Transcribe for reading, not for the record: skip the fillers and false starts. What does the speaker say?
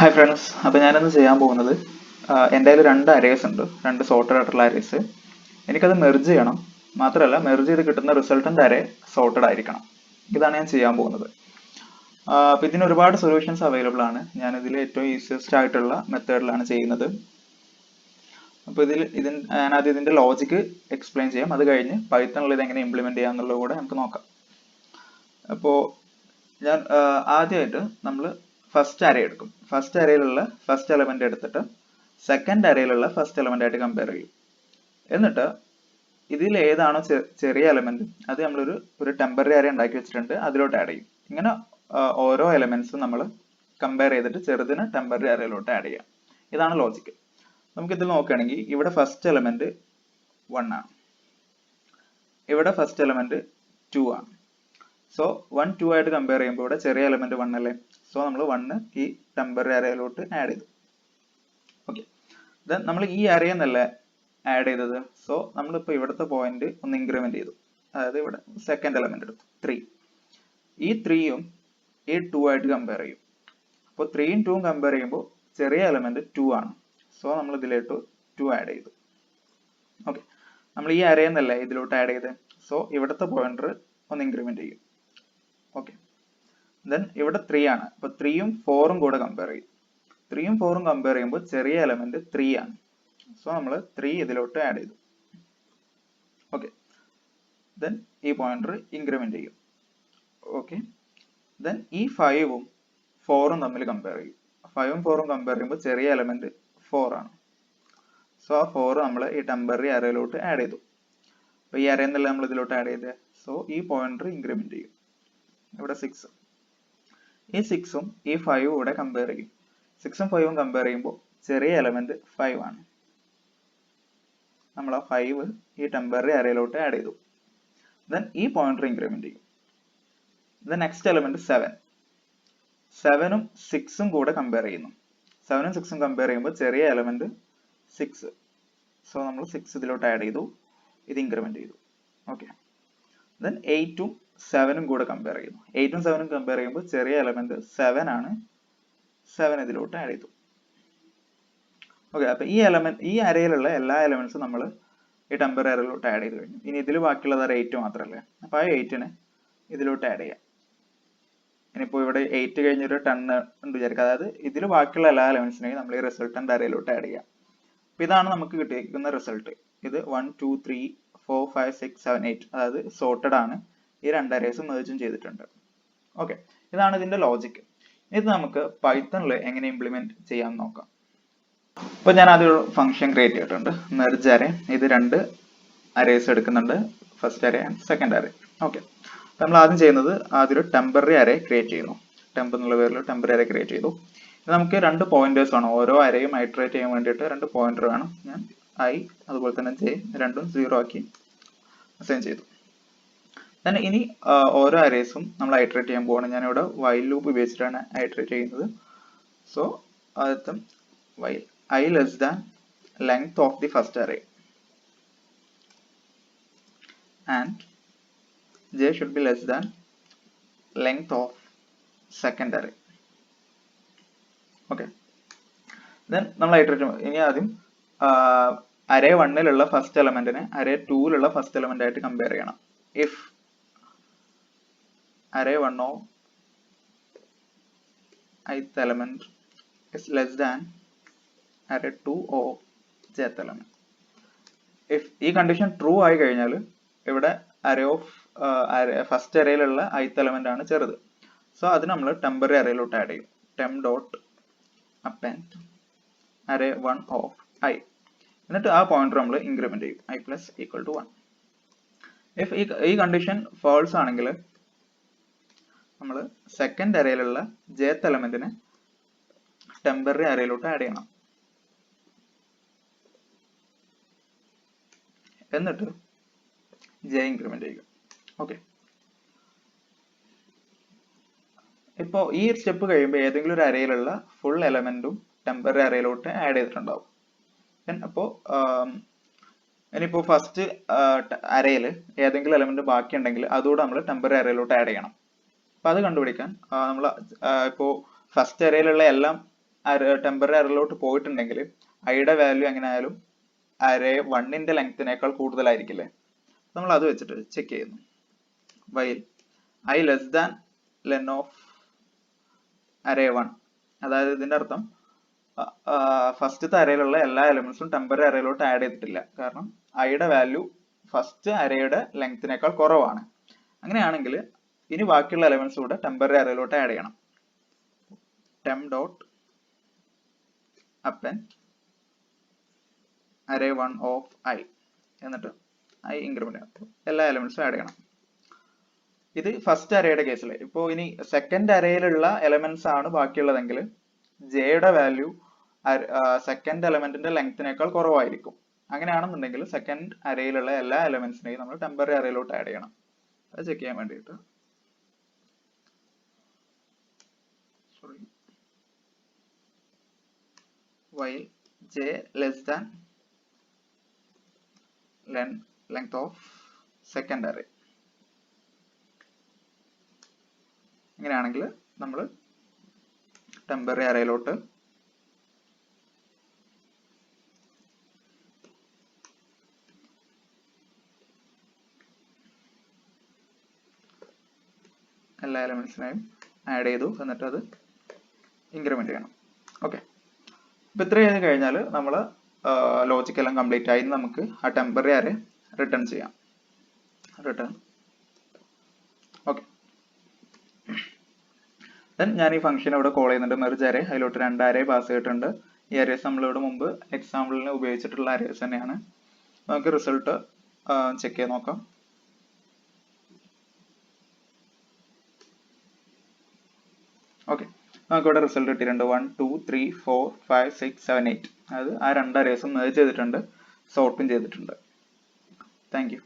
Hi friends, അപ്പോൾ ഞാനിന്ന് ചെയ്യാൻ പോകുന്നത് എൻ്റെ കയ്യിൽ രണ്ട് അരേസ് ഉണ്ട്, രണ്ട് സോർട്ടഡ് ആയിട്ടുള്ള അരേസ്. എനിക്കത് മെർജ് ചെയ്യണം. മാത്രമല്ല, മെർജ് ചെയ്ത് കിട്ടുന്ന റിസൾട്ടൻ്റ് അരേ സോർട്ടഡ് ആയിരിക്കണം. ഇതാണ് ഞാൻ ചെയ്യാൻ പോകുന്നത്. അപ്പോൾ ഇതിന് ഒരുപാട് സൊല്യൂഷൻസ് അവൈലബിൾ ആണ്. ഞാനിതിൽ ഏറ്റവും ഈസിയസ്റ്റ് ആയിട്ടുള്ള മെത്തേഡിലാണ് ചെയ്യുന്നത്. അപ്പോൾ ഞാനാദ്യം ഇതിൻ്റെ ലോജിക്ക് എക്സ്പ്ലെയിൻ ചെയ്യാം. അത് കഴിഞ്ഞ് പൈത്തണിൽ ഇത് എങ്ങനെ ഇംപ്ലിമെൻറ്റ് ചെയ്യാം എന്നുള്ളത് കൂടെ നമുക്ക് നോക്കാം. അപ്പോൾ ഞാൻ ആദ്യമായിട്ട് നമ്മൾ ഫസ്റ്റ് അരേ എടുക്കും. ഫസ്റ്റ് അരയിലുള്ള ഫസ്റ്റ് എലമെന്റ് എടുത്തിട്ട് സെക്കൻഡ് അരയിലുള്ള ഫസ്റ്റ് എലമെന്റ് ആയിട്ട് കമ്പയർ ചെയ്യും. എന്നിട്ട് ഇതിൽ ഏതാണോ ചെറിയ എലമെന്റ് അത് നമ്മളൊരു ടെമ്പററി അരേ ഉണ്ടാക്കി വെച്ചിട്ടുണ്ട്, അതിലോട്ട് ആഡ് ചെയ്യും. ഇങ്ങനെ ഓരോ എലമെന്റ്സും നമ്മൾ കമ്പയർ ചെയ്തിട്ട് ചെറുതിന് ടെമ്പററി അരയിലോട്ട് ആഡ് ചെയ്യാം. ഇതാണ് ലോജിക്ക്. നമുക്കിതിൽ നോക്കുകയാണെങ്കിൽ ഇവിടെ ഫസ്റ്റ് എലമെന്റ് 1 ആണ്, ഇവിടെ ഫസ്റ്റ് എലമെന്റ് 2 ആണ്. സോ 1 2 ആയിട്ട് കമ്പയർ ചെയ്യുമ്പോൾ ഇവിടെ ചെറിയ എലമെന്റ് 1 അല്ലേ. സോ നമ്മൾ 1 ഈ ടെമ്പററി അരയിലോട്ട് ആഡ് ചെയ്തു. ഓക്കെ, ദെൻ നമ്മൾ ഈ അരയിൽ നിന്നല്ല ആഡ് ചെയ്തത്. സോ നമ്മളിപ്പോൾ ഇവിടുത്തെ പോയിന്റ് ഒന്ന് ഇൻക്രിമെന്റ് ചെയ്തു. അതായത് ഇവിടെ സെക്കൻഡ് എലമെന്റ് എടുത്തു 3. ഈ 3യും ഈ 2 ആയിട്ട് കമ്പയർ ചെയ്യും. അപ്പോൾ 3യും 2യും കമ്പയർ ചെയ്യുമ്പോൾ ചെറിയ എലമെന്റ് 2 ആണ്. സോ നമ്മൾ ഇതിലോട്ട് 2 ആഡ് ചെയ്തു. ഓക്കെ, നമ്മൾ ഈ അരയിൽ നിന്നല്ല ഇതിലോട്ട് ആഡ് ചെയ്തത്. സോ ഇവിടുത്തെ പോയിന്റർ ഒന്ന് ഇൻക്രിമെന്റ് ചെയ്യും. ഓക്കെ, ദെൻ ഇവിടെ 3 ആണ്. അപ്പൊ 3യും 4ഉം കൂടെ കമ്പയർ ചെയ്യും. 3യും 4ഉം കമ്പയർ ചെയ്യുമ്പോൾ ചെറിയ എലമെന്റ് 3 ആണ്. സോ നമ്മൾ 3 ഇതിലോട്ട് ആഡ് ചെയ്തു. ഓക്കെ, ദെൻ ഈ പോയിന്റർ ഇൻക്രിമെന്റ് ചെയ്യും. ഓക്കെ, ദെൻ ഈ 5ഉം 4ഉം തമ്മിൽ കമ്പയർ ചെയ്യും. 5ഉം 4ഉം കമ്പയർ ചെയ്യുമ്പോൾ ചെറിയ എലമെന്റ് 4 ആണ്. സോ ആ 4 നമ്മൾ ഈ ടെമ്പററി അരയിലോട്ട് ആഡ് ചെയ്തു. അപ്പൊ ഈ അരയിൽ നിന്നല്ല നമ്മൾ ഇതിലോട്ട് ആഡ് ചെയ്തത്. സോ ഈ പോയിന്റർ ഇൻക്രിമെന്റ് ചെയ്യും. ഇവിടെ 6. ഈ 6ഉം ഈ 5ഉം കൂടെ കമ്പയർ ചെയ്യും. 6ഉം 5ഉം കമ്പയർ ചെയ്യുമ്പോൾ ചെറിയ എലമെന്റ് 5 ആണ്. നമ്മൾ ആ 5 ഈ ടെമ്പററി അരയിലോട്ട് ആഡ് ചെയ്തു. ദെൻ ഈ പോയിന്റർ ഇൻക്രിമെന്റ് ചെയ്യും. Then next element 7. 7ഉം 6ഉം കൂടെ കമ്പയർ ചെയ്യുന്നു. 7ഉം 6ഉം കമ്പയർ ചെയ്യുമ്പോൾ ചെറിയ എലമെന്റ് 6. സോ നമ്മൾ 6 ഇതിലോട്ട് ആഡ് ചെയ്തു. ഇത് ഇൻക്രിമെന്റ് ചെയ്തു. ഓക്കെ, ദെൻ 8ഉം 7ഉം കൂടെ കമ്പയർ ചെയ്യുന്നു. 8ഉം 7ഉം കമ്പയർ ചെയ്യുമ്പോൾ ചെറിയ എലമെന്റ് 7 ആണ്. 7 ഇതിലോട്ട് ആഡ് ചെയ്തു. ഓക്കെ, അപ്പൊ ഈ അരയിലുള്ള എല്ലാ എലമെന്റ്സും നമ്മൾ ഈ ടെമ്പററി അരയിലോട്ട് ആഡ് ചെയ്ത് കഴിഞ്ഞു. ഇനി ഇതിൽ ബാക്കിയുള്ളത് 8 മാത്രമല്ലേ. അപ്പൊ ആ 8നെ ഇതിലോട്ട് ആഡ് ചെയ്യാം. ഇനിയിപ്പോ ഇവിടെ 8 കഴിഞ്ഞൊരു 10 ഉണ്ട് വിചാരിക്കുക. അതായത് ഇതിൽ ബാക്കിയുള്ള എല്ലാ എലമെന്റ്സിനെയും നമ്മൾ ഈ റിസൾട്ടന്റ് അരയിലോട്ട് ആഡ് ചെയ്യാം. അപ്പൊ ഇതാണ് നമുക്ക് കിട്ടിയിരിക്കുന്ന റിസൾട്ട്. ഇത് 1 2 3 4 5 6 7 8, അതായത് സോർട്ടഡ് ആണ്. ഈ രണ്ട് അരേസും മെർജും ചെയ്തിട്ടുണ്ട്. ഓക്കെ, ഇതാണ് ഇതിന്റെ ലോജിക്ക്. ഇത് നമുക്ക് പൈത്തണിൽ എങ്ങനെ ഇംപ്ലിമെന്റ് ചെയ്യാൻ നോക്കാം. അപ്പോൾ ഞാൻ ആദ്യം ഒരു ഫംഗ്ഷൻ ക്രിയേറ്റ് ചെയ്തിട്ടുണ്ട്, മെർജ് അരേ. ഇത് രണ്ട് അരേസ് എടുക്കുന്നുണ്ട്, ഫസ്റ്റ് അരേ ആൻഡ് സെക്കൻഡ് അരേ. ഓക്കെ, നമ്മൾ ആദ്യം ചെയ്യുന്നത് ആദ്യം ഒരു ടെമ്പററി അരേ ക്രിയേറ്റ് ചെയ്യുന്നു. ടെമ്പ് എന്നുള്ള പേരിൽ ടെമ്പററി അരേ ക്രിയേറ്റ് ചെയ്തു. നമുക്ക് രണ്ട് പോയിന്റേഴ്സ് ആണ്, ഓരോ അരയും ഐറ്ററേറ്റ് ചെയ്യാൻ വേണ്ടിയിട്ട് രണ്ട് പോയിന്റർ വേണം. ഞാൻ I അതുപോലെ തന്നെ J രണ്ടും 0 ആക്കി അസൈൻ ചെയ്തു. then ഇനി ഓരോ അരേസും നമ്മൾ ഐറ്ററേറ്റ് ചെയ്യാൻ പോവാണ്. ഞാനിവിടെ വൈൽ ലൂപ്പ് ഉപയോഗിച്ചിട്ടാണ് ഐറ്ററേറ്റ് ചെയ്യുന്നത്. സോ ആദ്യത്തെ while I less than length of the first array and J should be less than length of second array. Okay, then നമ്മൾ ഐറ്ററേറ്റ് ഇനി ആദ്യം അരേ 1ലുള്ള ഫസ്റ്റ് എലമെന്റിനെ അരേ 2ലുള്ള ഫസ്റ്റ് എലമെന്റ് ആയിട്ട് കമ്പയർ ചെയ്യണം. If array 1 of ith element is less than array 2 of jth element. if ഈ condition true ആയി കഴിഞ്ഞാൽ ഇവിടെ array of ഫസ്റ്റ് അരയിലുള്ള ith element ആണ് ചെറുത്. സോ അത് നമ്മൾ ടെമ്പററി അരയിലോട്ട് ആഡ് ചെയ്യും. temp dot append array 1 of I, എന്നിട്ട് ആ പോയിന്റർ നമ്മൾ ഇൻക്രിമെന്റ് ചെയ്യും I plus equal to 1. If ഈ കണ്ടീഷൻ ഫാൾസ് ആണെങ്കിൽ നമ്മൾ സെക്കൻഡ് അരയിലുള്ള jth എലമെന്റിനെ ടെമ്പററി അരയിലോട്ട് ആഡ് ചെയ്യണം. എന്നിട്ട് J ഇൻക്രിമെന്റ് ചെയ്യുക. ഓക്കെ, ഇപ്പോ ഈ സ്റ്റെപ്പ് കഴിയുമ്പോൾ ഏതെങ്കിലും ഒരു അരയിലുള്ള ഫുൾ എലമെന്റും ടെമ്പററി അരയിലോട്ട് ആഡ് ചെയ്തിട്ടുണ്ടാവും. അപ്പോൾ ഇനിയിപ്പോ ഫസ്റ്റ് അരയിൽ ഏതെങ്കിലും എലമെന്റ് ബാക്കി ഉണ്ടെങ്കിൽ അതുകൂടെ നമ്മൾ ടെമ്പററി അരയിലോട്ട് ആഡ് ചെയ്യണം. അപ്പൊ അത് കണ്ടുപിടിക്കാൻ നമ്മൾ ഇപ്പോൾ ഫസ്റ്റ് അരയിലുള്ള എല്ലാം ടെമ്പററി അറയിലോട്ട് പോയിട്ടുണ്ടെങ്കിൽ ഐയുടെ വാല്യൂ എങ്ങനെ ആയാലും അറേ 1ന്റെ ലെങ്ത്തിനേക്കാൾ കൂടുതലായിരിക്കില്ലേ. നമ്മൾ അത് വെച്ചിട്ട് ചെക്ക് ചെയ്യുന്നു. While i less than len of array 1, അതായത് ഇതിന്റെ അർത്ഥം ഫസ്റ്റത്തെ അറയിലുള്ള എല്ലാ എലമെന്റ്സും ടെമ്പററി അറയിലോട്ട് ആഡ് ചെയ്തിട്ടില്ല, കാരണം ഐയുടെ വാല്യൂ ഫസ്റ്റ് അറയുടെ ലെങ്ത്തിനേക്കാൾ കുറവാണ്. അങ്ങനെയാണെങ്കിൽ ഇനി ബാക്കിയുള്ള എലമെന്റ്സ് കൂടെ ടെമ്പററി അറയിലോട്ട് ആഡ് ചെയ്യണം. Term dot append array 1 of I എന്നിട്ട് I ഇൻക്രിമെന്റ് ചെയ്യണം. എല്ലാ എലമെന്റ്സും ആഡ് ചെയ്യണം. ഇത് ഫസ്റ്റ് അറേയുടെ കേസിൽ. ഇപ്പോൾ ഇനി സെക്കൻഡ് അറേയിലുള്ള എലമെന്റ്സ് ആണ് ബാക്കിയുള്ളതെങ്കിൽ ജെയുടെ വാല്യൂ സെക്കൻഡ് എലമെന്റിന്റെ ലെങ്ത്തിനേക്കാൾ കുറവായിരിക്കും. അങ്ങനെയാണെന്നുണ്ടെങ്കിൽ സെക്കൻഡ് അറേയിലുള്ള എല്ലാ എലമെന്റ്സിനെയും നമ്മൾ ടെമ്പററി അറേയിലോട്ട് ആഡ് ചെയ്യണം. അത് ചെക്ക് ചെയ്യാൻ വേണ്ടിയിട്ട് while j less than length of second array. ഇങ്ങനെയാണെങ്കിൽ നമ്മൾ ടെമ്പററി അറേയിലോട്ട് എല്ലാ എലമെന്റ്സിനെയും ആഡ് ചെയ്തു, എന്നിട്ട് അത് ഇൻക്രിമെന്റ് ചെയ്യണം. ഓക്കെ, ഇപ്പൊ ഇത്ര ചെയ്ത് കഴിഞ്ഞാൽ നമ്മൾ ലോജിക് എല്ലാം കംപ്ലീറ്റ് ആയി. നമുക്ക് ആ ടെമ്പററി അറേ റിട്ടേൺ ചെയ്യാം. Return okay. ദെൻ ഞാൻ ഈ ഫംഗ്ഷൻ ഇവിടെ കോൾ ചെയ്യുന്നുണ്ട്, മെർജ് അറേ. അതിലോട്ട് 2 അറേ പാസ് ചെയ്തിട്ടുണ്ട്. ഈ അറേസ് നമ്മളിവിടെ മുമ്പ് എക്സാമ്പിളിന് ഉപയോഗിച്ചിട്ടുള്ള അറേസ് തന്നെയാണ്. നമുക്ക് റിസൾട്ട് ചെക്ക് ചെയ്ത് നോക്കാം. ഓക്കെ, നമുക്കിവിടെ റിസൾട്ട് കിട്ടിയിട്ടുണ്ട്. 1 2 3 4 5 6 7 8. അതായത് ആ 2 അറേസും മെർജ് ചെയ്തിട്ടുണ്ട്, സോർട്ടും ചെയ്തിട്ടുണ്ട്. Thank you.